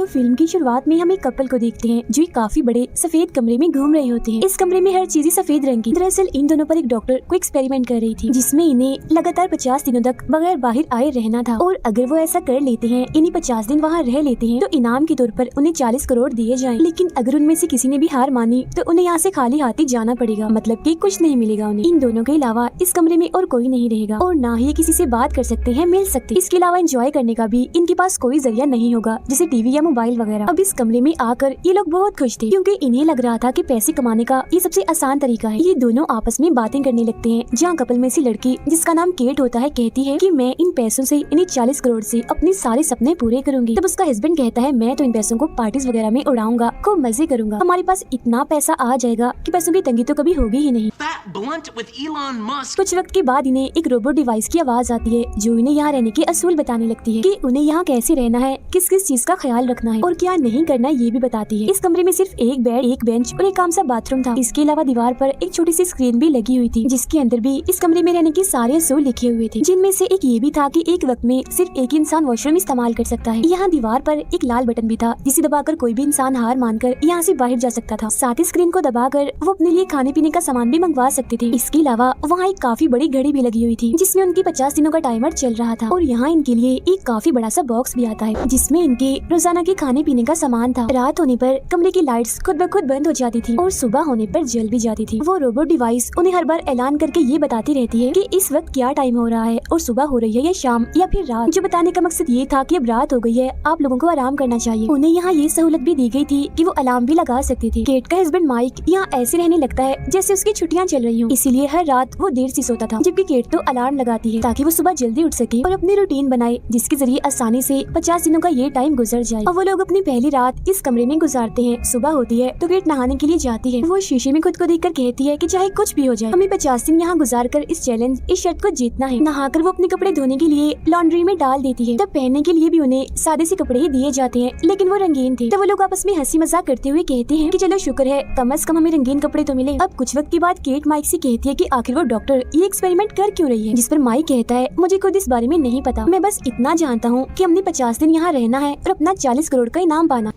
Film की शुरुआत में हम एक कपल को देखते हैं जो एक काफी बड़े सफेद कमरे में घूम रहे होते हैं। इस कमरे में हर चीज सफेद रंग की। दरअसल इन दोनों पर एक डॉक्टर को एक्सपेरिमेंट कर रही थी जिसमें इन्हें लगातार 50 दिनों तक बगैर बाहर आए रहना था और अगर वो ऐसा कर लेते हैं, इन्हीं 50 दिन वहाँ रह लेते हैं तो इनाम के तौर पर उन्हें 40 करोड़ दिए जाएं। लेकिन अगर उनमें से किसी ने भी हार मानी तो उन्हें यहाँ से खाली हाथ ही जाना पड़ेगा, मतलब कि कुछ नहीं मिलेगा उन्हें। इन दोनों के अलावा इस कमरे में और कोई नहीं रहेगा और ना ही किसी से बात कर सकते हैं, मिल सकते। इसके अलावा एंजॉय करने का भी इनके पास कोई जरिया नहीं होगा, जैसे टीवी या मोबाइल वगैरह। अब इस कमरे में आकर ये लोग बहुत खुश थे क्योंकि इन्हें लग रहा था कि पैसे कमाने का ये सबसे आसान तरीका है। ये दोनों आपस में बातें करने लगते हैं, जहाँ कपल में से लड़की जिसका नाम केट होता है कहती है कि मैं इन पैसों से इन्हें 40 करोड़ से अपने सारे सपने पूरे करूंगी। तब उसका हस्बैंड कहता है मैं तो इन पैसों को पार्टीज वगैरह में उड़ाऊंगा, खूब मजे करूंगा, हमारे पास इतना पैसा आ जाएगा कि पैसों की तंगी तो कभी होगी ही नहीं। कुछ वक्त के बाद इन्हें एक रोबोट डिवाइस की आवाज आती है जो इन्हें यहाँ रहने के असूल बताने लगती है कि उन्हें यहाँ कैसे रहना है, किस किस चीज का ख्याल रखना है और क्या नहीं करना ये भी बताती है। इस कमरे में सिर्फ एक बेड, एक बेंच और एक आम सा बाथरूम था। इसके अलावा दीवार पर एक छोटी सी स्क्रीन भी लगी हुई थी जिसके अंदर भी इस कमरे में रहने के सारे असूल लिखे हुए थे, जिनमें से एक ये भी था कि एक वक्त में सिर्फ एक इंसान वॉशरूम इस्तेमाल कर सकता है। यहाँ दीवार पर एक लाल बटन भी था जिसे दबाकर कोई भी इंसान हार मानकर यहाँ से बाहर जा सकता था। साथ ही स्क्रीन को दबाकर वो अपने लिए खाने पीने का सामान भी मंगवा सकते थे। इसके अलावा वहाँ एक काफी बड़ी घड़ी भी लगी हुई थी जिसमें उनकी 50 दिनों का टाइमर चल रहा था और यहाँ इनके लिए एक काफी बड़ा सा बॉक्स भी आता है जिसमें इनके रोजाना के खाने पीने का सामान था। रात होने पर कमरे की लाइट्स खुद ब खुद बंद हो जाती थी और सुबह होने पर जल भी जाती थी। वो रोबोट डिवाइस उन्हें हर बार ऐलान करके ये बताती रहती है कि इस वक्त क्या टाइम हो रहा है और सुबह हो रही है या शाम या फिर रात, जो बताने का मकसद ये था कि अब रात हो गई है, आप लोगों को आराम करना चाहिए। उन्हें यहाँ ये सहूलत भी दी गई थी कि वो अलार्म भी लगा सकती थी। केट का हस्बैंड माइक यहाँ ऐसे रहने लगता है जैसे उसकी छुट्टियाँ चल रही हूँ, इसीलिए हर रात वो देर से सोता था, जबकि केट तो अलार्म लगाती है ताकि वो सुबह जल्दी उठ सके और अपनी रूटीन बनाए जिसके जरिए आसानी से 50 दिनों का ये टाइम गुजर जाए। और वो लोग अपनी पहली रात इस कमरे में गुजारते हैं। सुबह होती है तो केट नहाने के लिए जाती है। वो शीशे में खुद को देखकर कहती है कि चाहे कुछ भी हो जाए, हमें 50 दिन यहाँ गुजार कर इस चैलेंज, इस शर्त को जीतना है। नहाकर वो अपने कपड़े धोने के लिए लॉन्ड्री में डाल देती है। तब पहनने के लिए भी उन्हें सादे से कपड़े ही दिए जाते हैं, लेकिन वो रंगीन थे। तो वो लोग आपस में हंसी मजाक करते हुए कहते हैं कि चलो शुक्र है कम से कम हमें रंगीन कपड़े तो मिले। अब कुछ वक्त के बाद केट माइक से कहती है कि आखिर वो डॉक्टर ये एक्सपेरिमेंट कर क्यों रही है, जिस पर माइक कहता है मुझे खुद इस बारे में नहीं पता, मैं बस इतना जानता हूँ कि हमने 50 दिन यहाँ रहना है और अपना 40 करोड़ का इनाम पाना।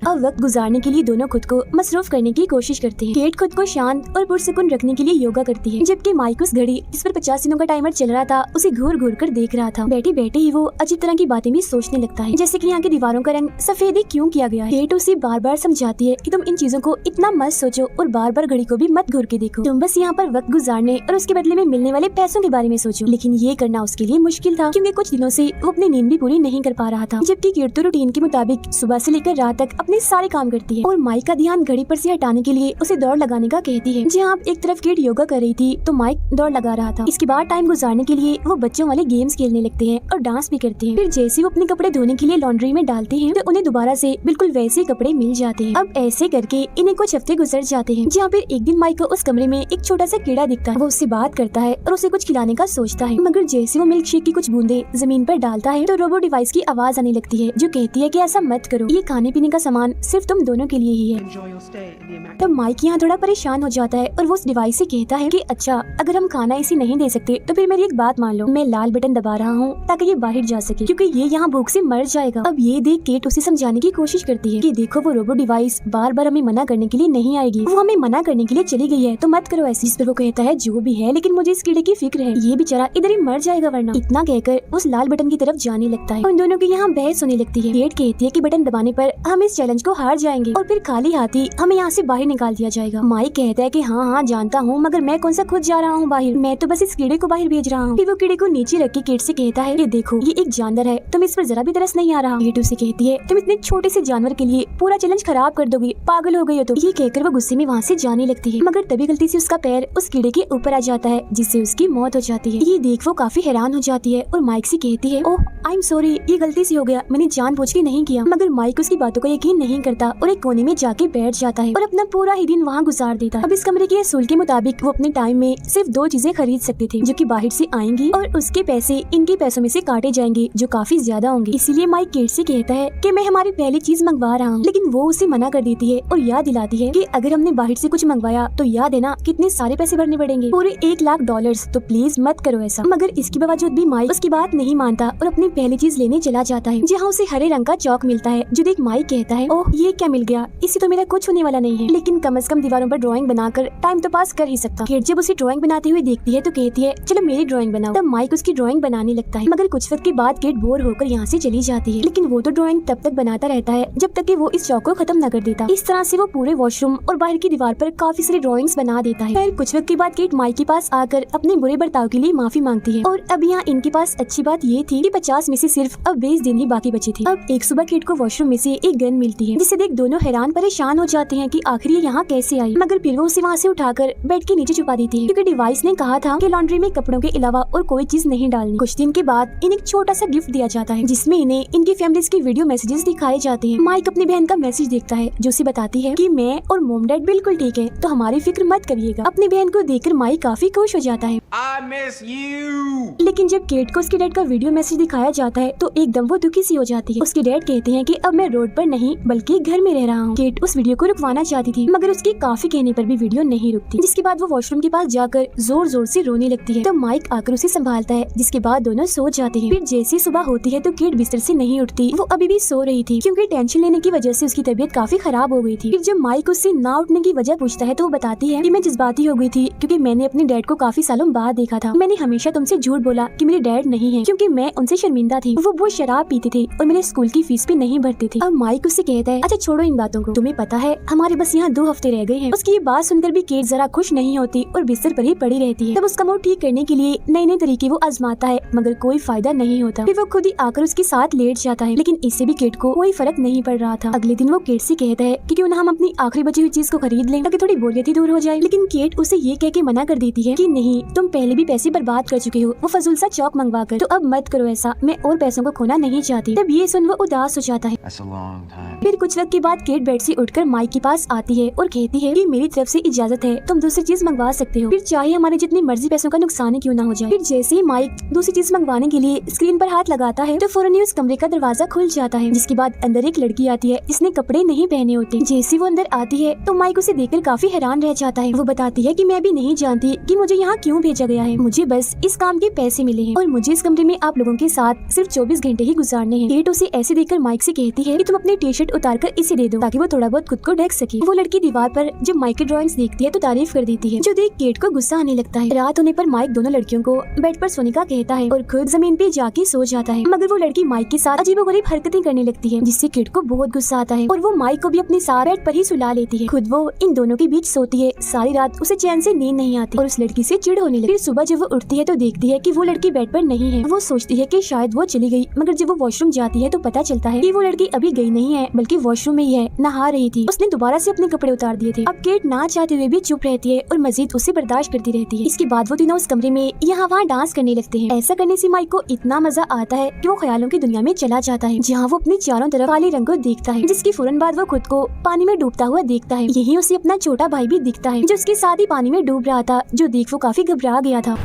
अब वक्त गुजारने के लिए दोनों खुद को मसरूफ करने की कोशिश करते हैं। केट खुद को शांत और पुरसुकून रखने के लिए योगा करती है, जबकि माइक उस घड़ी जिस पर 50 दिनों का टाइमर चल रहा था उसे घूर घूर कर देख रहा था। बैठे बैठे ही वो अजीब तरह की बातें भी सोचने लगता है, जैसे कि यहाँ की दीवारों का रंग सफेद ही क्यों किया गया है। केट उसे बार बार समझाती है कि तुम इन चीजों को इतना मत सोचो और बार बार घड़ी को भी मत घूर के देखो, तुम बस यहाँ पर वक्त गुजारने और उसके बदले में मिलने वाले पैसों के बारे में सोचो। लेकिन ये करना उसके लिए मुश्किल था क्योंकि कुछ दिनों से वो अपनी नींद भी पूरी नहीं कर पा रहा था, जबकि केट तो रूटीन के मुताबिक सुबह से लेकर रात तक अपने सारे काम करती है। और माइक का ध्यान घड़ी पर से हटाने के लिए उसे दौड़ लगाने का कहती है। जहाँ एक तरफ केट योगा कर रही थी तो माइक दौड़ लगा रहा था। इसके बाद टाइम गुजारने के लिए वो बच्चों वाले गेम्स खेलने लगते हैं और डांस भी करते हैं। फिर जैसे वो अपने कपड़े धोने के लिए लॉन्ड्री में डालते हैं तो उन्हें दोबारा से बिल्कुल वैसे कपड़े मिल जाते हैं। अब ऐसे करके इन्हें कुछ हफ्ते गुजर जाते हैं, जहाँ फिर एक दिन माइक को उस कमरे में एक छोटा सा कीड़ा दिखता है। वो उससे बात करता है और उसे कुछ खिलाने का सोचता है, मगर जैसे वो मिल्क शेक की कुछ बूंदे जमीन पर डालता है तो रोबोट डिवाइस की आवाज आने लगती है जो कहती है कि ऐसा मत करो, ये खाने पीने का सामान सिर्फ तुम दोनों के लिए ही है। तब माइक यहाँ थोड़ा परेशान हो जाता है और वो उस डिवाइस से कहता है कि अच्छा अगर हम खाना इसे नहीं दे सकते तो फिर मेरी एक बात मान लो, मैं लाल बटन दबा रहा हूँ ताकि ये बाहर जा सके क्योंकि ये यहाँ भूख से मर जाएगा। अब ये देख केट उसे समझाने की कोशिश करती है कि देखो वो रोबोट डिवाइस बार बार हमें मना करने के लिए नहीं आएगी, वो हमें मना करने के लिए चली गई है तो मत करो ऐसी। इस पर वो कहता है जो भी है लेकिन मुझे इस कीड़े की फिक्र है, ये बेचारा इधर ही मर जाएगा वरना। इतना कहकर उस लाल बटन की तरफ जाने लगता है। उन दोनों की यहाँ बहस होने लगती है। केट कहती है कि बटन दबाने पर हम इस चैलेंज को हार जाएंगे और फिर खाली हाथी हमें यहाँ से बाहर निकाल दिया जाएगा। माइक कहता है कि हाँ हाँ जानता हूँ, मगर मैं कौन सा खुद जा रहा हूँ बाहर, मैं तो बस इस कीड़े को बाहर भेज रहा हूँ। फिर वो कीड़े को नीचे रख के केट से कहता है कि देखो ये एक जानवर है, तुम इस पर जरा भी तरस नहीं आ रहा। केट उसे कहती है तुम इतने छोटे से जानवर के लिए पूरा चैलेंज खराब कर दोगी, पागल हो गई हो तुम। ये कहकर वो गुस्से में वहाँ से जाने लगती है, मगर तभी गलती से उसका पैर उस कीड़े के ऊपर आ जाता है जिससे उसकी मौत हो जाती है। ये देख वो काफी हैरान हो जाती है और माइक से कहती है ओह आई एम सॉरी, ये गलती से हो गया, मैंने जानबूझ के नहीं किया। मगर माइक उसकी बातों का यकीन नहीं करता और एक कोने में जाके बैठ जाता है और अपना पूरा ही दिन वहाँ गुजार देता है। अब इस कमरे के असूल के मुताबिक वो अपने टाइम में सिर्फ 2 चीजें खरीद सकते थे जो कि बाहर से आएंगी और उसके पैसे इनके पैसों में से काटे जाएंगे जो काफी ज्यादा होंगे। इसीलिए माइक केट से कहता है कि मैं हमारी पहली चीज मंगवा रहा हूँ, लेकिन वो उसे मना कर देती है और याद दिलाती है कि अगर हमने बाहर से कुछ मंगवाया तो याद है ना कितने सारे पैसे भरने पड़ेंगे, पूरे $1,00,000, तो प्लीज मत करो ऐसा। मगर इसके बावजूद भी माइक उसकी बात नहीं मानता और अपनी पहली चीज लेने चला जाता जाता है जहाँ उसे हरे रंग का चौक मिलता है जो देख माइक कहता है, ओह ये क्या मिल गया, इससे तो मेरा कुछ होने वाला नहीं है, लेकिन कम से कम दीवारों पर ड्राइंग बनाकर टाइम तो पास कर ही सकता। केट जब उसे ड्राइंग बनाते हुए देखती है तो कहती है चलो मेरी ड्राइंग बनाओ। तब माइक उसकी ड्राइंग बनाने लगता है, मगर कुछ वक्त के बाद केट बोर होकर यहाँ से चली जाती है, लेकिन वो तो ड्राइंग तब तक बनाता रहता है जब तक कि वो इस चौक को खत्म न कर देता। इस तरह से वो पूरे वॉशरूम और बाहर की दीवार पर काफी सारी ड्राइंग्स बना देता है। फिर कुछ वक्त के बाद केट माइक के पास आकर अपने बुरे बर्ताव के लिए माफी मांगती है। और अब यहाँ इनके पास अच्छी बात ये थी कि 50 में से सिर्फ अब 20 दिन ही बाकी बची थी। अब एक सुबह केट को वॉशरूम में से एक गन मिलती है, जिसे देख दोनों हैरान परेशान हो जाते हैं कि आखिर ये यहाँ कैसे आई, मगर फिर वो उसे वहाँ से उठाकर बेड के नीचे छुपा देती है, क्योंकि डिवाइस ने कहा था कि लॉन्ड्री में कपड़ों के अलावा और कोई चीज नहीं डालनी। कुछ दिन के बाद इन्हें एक छोटा सा गिफ्ट दिया जाता है, जिसमें इन्हें इनकी फैमिलीज के वीडियो मैसेजेस दिखाए जाते हैं। माइक अपनी बहन का मैसेज देखता है जो उसे बताती है कि मैं और मॉम डैड बिल्कुल ठीक है, तो हमारी फिक्र मत करिएगा। अपनी बहन को देखकर माइक काफी खुश हो जाता है। I miss you. लेकिन जब केट को उसके डैड का वीडियो मैसेज दिखाया जाता है तो एकदम वो दुखी सी हो जाती है। उसके डैड कहते हैं कि अब मैं रोड पर नहीं बल्कि घर में रह रहा हूँ। केट उस वीडियो को रुकवाना चाहती थी, मगर उसके काफी कहने पर भी वीडियो नहीं रुकती, जिसके बाद वो वॉशरूम के पास जाकर जोर जोर से रोने लगती है। तो माइक आकर उसे संभालता है, जिसके बाद दोनों सो जाते हैं। फिर जैसे सुबह होती है तो केट बिस्तर से नहीं उठती, वो अभी भी सो रही थी, क्योंकि टेंशन लेने की वजह से उसकी तबीयत काफी खराब हो गई थी। फिर जब माइक उससे ना उठने की वजह पूछता है तो वो बताती है कि मैं जज्बाती हो गई थी, क्योंकि मैंने अपने डैड को काफी सालों बाद देखा था। मैंने हमेशा तुमसे झूठ बोला कि मेरे डैड नहीं है, क्योंकि मैं उनसे शर्मिंदा थी। वो बहुत शराब पीते थे और मेरे स्कूल की फीस भी नहीं भरते थे। अब माइक उससे कहता है अच्छा छोड़ो इन बातों को, तुम्हें पता है हमारे बस यहाँ 2 हफ्ते रह गए हैं। उसकी ये बात सुनकर भी केट जरा खुश नहीं होती और बिस्तर पर ही पड़ी रहती है। तब उसका मूड ठीक करने के लिए नए नए तरीके वो आजमाता है, मगर कोई फायदा नहीं होता। फिर वो खुद ही आकर उसके साथ लेट जाता है, लेकिन इससे भी केट को कोई फर्क नहीं पड़ रहा था। अगले दिन वो केट से कहता है कि क्यों ना हम अपनी आखिरी बची हुई चीज को खरीद लें ताकि थोड़ी बोरियत ही दूर हो जाए, लेकिन केट उसे ये कह के मना कर देती है कि नहीं, तुम पहले भी पैसे बर्बाद कर चुके हो वो फजूल सा चौक मंगवा कर, तो अब मत करो ऐसा, मैं और पैसों को खोना नहीं चाहती। तब ये सुन वो उदास हो जाता है। That's a long time. फिर कुछ वक्त के बाद केट बेड से उठकर माइक के पास आती है और कहती है कि मेरी तरफ से इजाजत है, तुम दूसरी चीज मंगवा सकते हो, फिर चाहे हमारे जितनी मर्जी पैसों का नुकसान ही क्यों ना हो जाए। फिर जैसे ही माइक दूसरी चीज मंगवाने के लिए स्क्रीन पर हाथ लगाता है तो फौरन ही उस कमरे का दरवाजा खुल जाता है, जिसके बाद अंदर एक लड़की आती है जिसने कपड़े नहीं पहने होते। जैसे वो अंदर आती है तो माइक उसे देखकर काफी हैरान रह जाता है। वो बताती है कि मैं भी नहीं जानती कि मुझे यहाँ क्यों भेजा गया है, मुझे बस इस काम के पैसे मिले हैं और मुझे इस कमरे में आप लोगों के साथ सिर्फ 24 घंटे ही गुजारने हैं। केट उसे ऐसे देखकर माइक से कहती है कि तुम अपनी टी शर्ट उतार कर इसे दे दो ताकि वो थोड़ा बहुत खुद को ढक सके। वो लड़की दीवार पर जब माइक की ड्राइंग्स देखती है तो तारीफ कर देती है, जो देख केट को गुस्सा आने लगता है। रात होने पर माइक दोनों लड़कियों को बेड पर सोने का कहता है और खुद जमीन पे जाके सो जाता है, मगर वो लड़की माइक के साथ अजीबोगरीब हरकतें करने लगती है, जिससे केट को बहुत गुस्सा आता है और वो माइक को भी अपने साथ बेड पर ही सुला लेती है। खुद वो इन दोनों के बीच सोती है। सारी रात उसे चैन से नींद नहीं आती और उस लड़की से चिढ़ होने लगती। फिर सुबह जब वो उठती है तो देखती है कि वो लड़की बेड पर नहीं है। वो सोचती है कि शायद वो चली गई, मगर जब वो वॉशरूम जाती है तो पता चलता है कि वो लड़की अभी गई नहीं है बल्कि वॉशरूम में ही है, नहा रही थी। उसने दोबारा से अपने कपड़े उतार दिए थे। अब केट ना चाहते हुए भी चुप रहती है और मजीद उसे बर्दाश्त करती रहती है। इसके बाद वो तीनों उस कमरे में यहाँ वहाँ डांस करने लगते हैं। ऐसा करने से माइक को इतना मजा आता है कि वो ख्यालों की दुनिया में चला जाता है, जहाँ वो अपने चारों तरफ काले रंग को देखता है, जिसकी फौरन बाद वो खुद को पानी में डूबता हुआ देखता है। यही उसे अपना छोटा भाई भी दिखता है जो उसके साथ ही पानी में डूब रहा था, जो देख वो काफी घबरा गया था।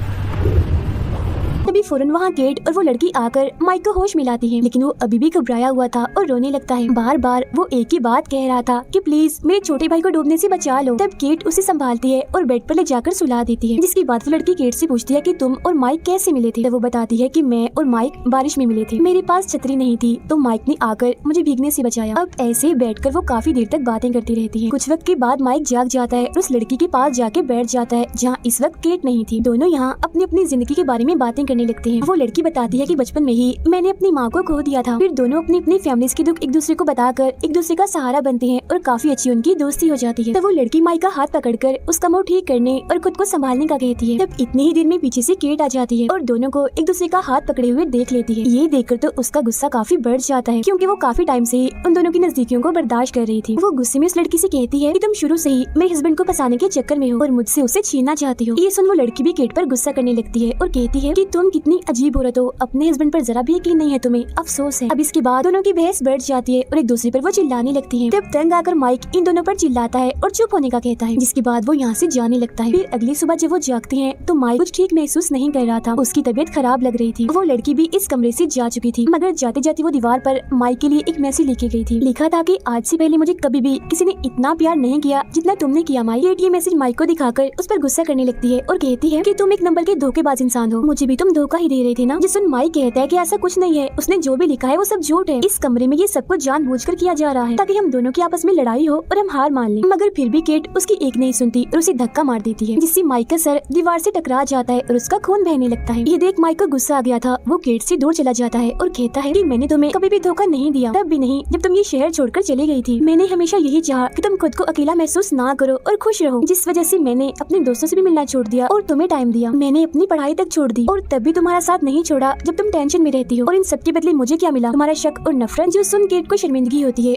तभी फौरन वहाँ केट और वो लड़की आकर माइक को होश मिलाती है, लेकिन वो अभी भी घबराया हुआ था और रोने लगता है। बार बार वो एक ही बात कह रहा था कि प्लीज मेरे छोटे भाई को डूबने से बचा लो। तब केट उसे संभालती है और बेड पर ले जाकर सुला देती है, जिसके बाद वो लड़की केट से पूछती है कि तुम और माइक कैसे मिले थे। तब वो बताती है कि मैं और माइक बारिश में मिले थे, मेरे पास छतरी नहीं थी तो माइक ने आकर मुझे भीगने से बचाया। अब ऐसे ही बैठकर वो काफी देर तक बातें करती रहती है। कुछ वक्त के बाद माइक जाग जाता है और उस लड़की के पास जाके बैठ जाता है जहाँ इस वक्त केट नहीं थी। दोनों यहाँ अपनी अपनी जिंदगी के बारे में बातें करने लगते हैं। वो लड़की बताती है कि बचपन में ही मैंने अपनी माँ को खो दिया था। फिर दोनों अपनी अपनी फैमिलीज के दुख एक दूसरे को बताकर एक दूसरे का सहारा बनते हैं और काफी अच्छी उनकी दोस्ती हो जाती है। तब वो लड़की माइक का हाथ पकड़कर उसका मुंह ठीक करने और खुद को संभालने का कहती है। तब इतने ही देर में पीछे से केट आ जाती है और दोनों को एक दूसरे का हाथ पकड़े हुए देख लेती है। ये देखकर तो उसका गुस्सा काफी बढ़ जाता है, क्योंकि वो काफी टाइम से उन दोनों की नजदीकियों को बर्दाश्त कर रही थी। वो गुस्से में उस लड़की से कहती है कि तुम शुरू से ही मेरे हस्बैंड को फंसाने के चक्कर में हो और मुझसे उसे छीनना चाहती हो। ये सुन वो लड़की भी केट पर गुस्सा करने लगती है और कहती है कि तुम कितनी अजीब औरत हो, अपने हस्बैंड पर जरा भी यकीन नहीं है तुम्हें, अफसोस है। अब इसके बाद दोनों की बहस बढ़ जाती है और एक दूसरे पर वो चिल्लाने लगती है। तब तंग आकर माइक इन दोनों पर चिल्लाता है और चुप होने का कहता है, जिसके बाद वो यहाँ से जाने लगता है। फिर अगली सुबह जब वो जागते हैं तो माइक कुछ ठीक महसूस नहीं कर रहा था, उसकी तबीयत खराब लग रही थी। वो लड़की भी इस कमरे से जा चुकी थी, मगर जाते जाते वो दीवार पर माइक के लिए एक मैसेज लिखी गई थी। लिखा था कि आज से पहले मुझे कभी भी किसी ने इतना प्यार नहीं किया जितना तुमने किया माइक। केट ये मैसेज माइक को दिखाकर उस पर गुस्सा करने लगती है और कहती है कि तुम एक नंबर के धोखेबाज इंसान हो, मुझे भी तुम धोखा धोखा ही दे रहे थे ना। जिसमें माइक कहता है कि ऐसा कुछ नहीं है, उसने जो भी लिखा है वो सब झूठ है। इस कमरे में ये सब कुछ जानबूझकर किया जा रहा है ताकि हम दोनों की आपस में लड़ाई हो और हम हार मान लें। मगर फिर भी केट उसकी एक नहीं सुनती और उसे धक्का मार देती है, जिससे माइक का सर दीवार से टकरा जाता है और उसका खून बहने लगता है। ये देख माइक को गुस्सा आ गया था। वो केट से दूर चला जाता है और कहता है कि मैंने तुम्हें कभी भी धोखा नहीं दिया, तब भी नहीं जब तुम ये शहर छोड़कर चली गई थी। मैंने हमेशा यही चाहा कि तुम खुद को अकेला महसूस ना करो और खुश रहो, जिस वजह से मैंने अपने दोस्तों से भी मिलना छोड़ दिया और तुम्हें टाइम दिया। मैंने अपनी पढ़ाई तक छोड़ दी और तब भी तुम्हारा साथ नहीं छोड़ा जब तुम टेंशन में रहती हो। और इन सबके बदले मुझे क्या मिला? तुम्हारा शक और नफरत। जो सुन केट को शर्मिंदगी होती है।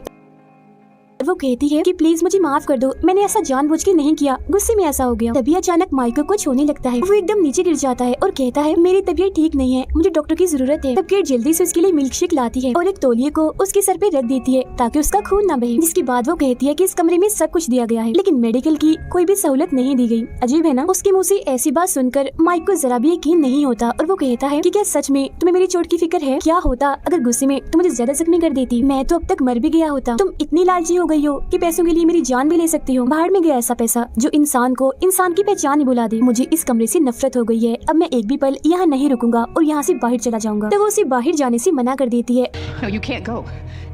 वो कहती है कि प्लीज मुझे माफ कर दो, मैंने ऐसा जानबूझ के नहीं किया, गुस्से में ऐसा हो गया। तभी अचानक माइक को कुछ होने लगता है। वो एकदम नीचे गिर जाता है और कहता है मेरी तबीयत ठीक नहीं है, मुझे डॉक्टर की जरूरत है। तब केट जल्दी से उसके लिए मिल्क शेक लाती है और एक तौलिए को उसके सर पे रख देती है ताकि उसका खून न बहे। जिसके बाद वो कहती है कि इस कमरे में सब कुछ दिया गया है लेकिन मेडिकल की कोई भी सहूलत नहीं दी गई। अजीब है ना। उसके मुँह से ऐसी बात सुनकर माइक को जरा भी यकीन नहीं होता और वो कहता है कि क्या सच में तुम्हें मेरी चोट की फिक्र है? क्या होता अगर गुस्से में तुम मुझे ज्यादा जख्मी कर देती? मैं तो अब तक मर भी गया होता। तुम इतनी लालची हो गई हो कि पैसों के लिए मेरी जान भी ले सकती हो। बाहर में गया ऐसा पैसा जो इंसान को इंसान की पहचान ही भुला दे। मुझे इस कमरे से नफरत हो गई है। अब मैं एक भी पल यहाँ नहीं रुकूंगा और यहाँ से बाहर चला जाऊंगा। तो वो उसे बाहर जाने से मना कर देती है। No, you can't go.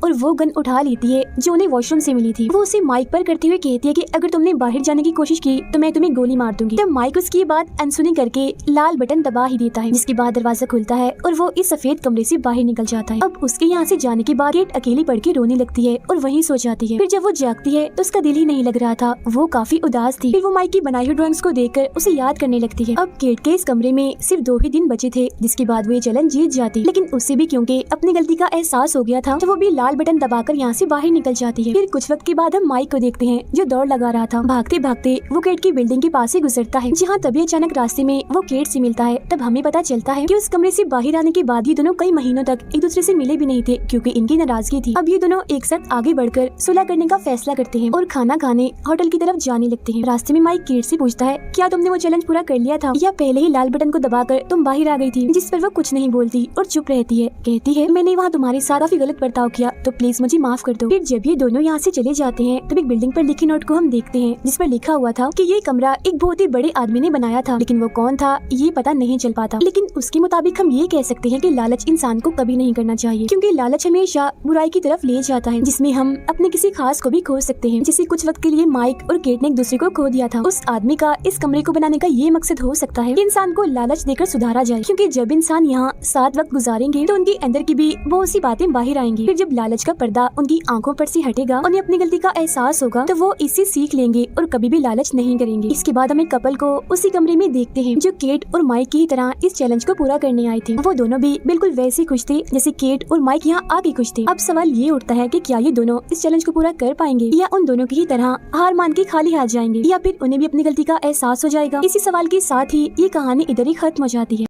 और वो गन उठा लेती है जो उन्हें वॉशरूम से मिली थी। वो उसे माइक पर करते हुए कहती है कि अगर तुमने बाहर जाने की कोशिश की तो मैं तुम्हें गोली मार दूंगी। तब माइक उसकी बात अनसुनी करके लाल बटन दबा ही देता है, जिसके बाद दरवाजा खुलता है और वो इस सफेद कमरे से बाहर निकल जाता है। अब उसके यहाँ से जाने के बाद केट अकेली पड़ के रोने लगती है और वहीं सो जाती है। फिर जब वो जागती है तो उसका दिल ही नहीं लग रहा था, वो काफी उदास थी। फिर वो माइक की बनाई हुई ड्राइंग्स को देखकर उसे याद करने लगती है। अब केट के इस कमरे में सिर्फ 2 ही दिन बचे थे, जिसके बाद वो ये चैलेंज जीत जाती। लेकिन उससे भी क्योंकि अपनी गलती का एहसास हो गया था तो वो भी लाल बटन दबाकर यहाँ से बाहर निकल जाती है। फिर कुछ वक्त के बाद हम माइक को देखते हैं जो दौड़ लगा रहा था। भागते भागते वो केट की बिल्डिंग के पास से गुजरता है, जहाँ तभी अचानक रास्ते में वो केट से मिलता है। तब हमें पता चलता है कि उस कमरे से बाहर आने के बाद ये दोनों कई महीनों तक एक दूसरे से मिले भी नहीं थे क्योंकि इनकी नाराजगी थी। अब ये दोनों एक साथ आगे बढ़कर सुलह करने का फैसला करते हैं और खाना खाने होटल की तरफ जाने लगते हैं। रास्ते में माइक केट से पूछता है क्या तुमने वो चैलेंज पूरा कर लिया था या पहले ही लाल बटन को दबाकर तुम बाहर आ गई थी? जिस पर वो कुछ नहीं बोलती और चुप रहती है। कहती है मैंने वहाँ तुम्हारे साथ काफी गलत बर्ताव किया तो प्लीज मुझे माफ कर दो। फिर जब ये दोनों यहाँ से चले जाते हैं तब एक बिल्डिंग पर लिखे नोट को हम देखते हैं जिस पर लिखा हुआ था कि ये कमरा एक बहुत ही बड़े आदमी ने बनाया था, लेकिन वो कौन था ये पता नहीं चल पाता। लेकिन उसके मुताबिक हम ये कह सकते हैं कि लालच इंसान को कभी नहीं करना चाहिए क्योंकि लालच हमेशा बुराई की तरफ ले जाता है, जिसमें हम अपने किसी खास को भी खो सकते हैं। जिसे कुछ वक्त के लिए माइक और केट ने एक दूसरे को खो दिया था। उस आदमी का इस कमरे को बनाने का ये मकसद हो सकता है कि इंसान को लालच देकर सुधारा जाए, क्योंकि जब इंसान यहाँ साथ वक्त गुजारेंगे तो उनके अंदर की भी बहुत सी बातें बाहर आएंगी। फिर जब लालच का पर्दा उनकी आंखों पर से हटेगा, उन्हें अपनी गलती का एहसास होगा तो वो इससे सीख लेंगे और कभी भी लालच नहीं करेंगे। इसके बाद हम एक कपल को उसी कमरे में देखते हैं जो केट और माइक की तरह इस चैलेंज को पूरा करने आए थे। वो दोनों भी बिल्कुल वैसे खुश थे जैसे केट और माइक यहाँ आके खुश थे। अब सवाल ये उठता है कि क्या ये दोनों इस चैलेंज को पूरा कर पाएंगे या उन दोनों की ही तरह हार मान के खाली हाथ जाएंगे या फिर उन्हें भी अपनी गलती का एहसास हो जाएगा। इसी सवाल के साथ ही ये कहानी इधर ही खत्म हो जाती है।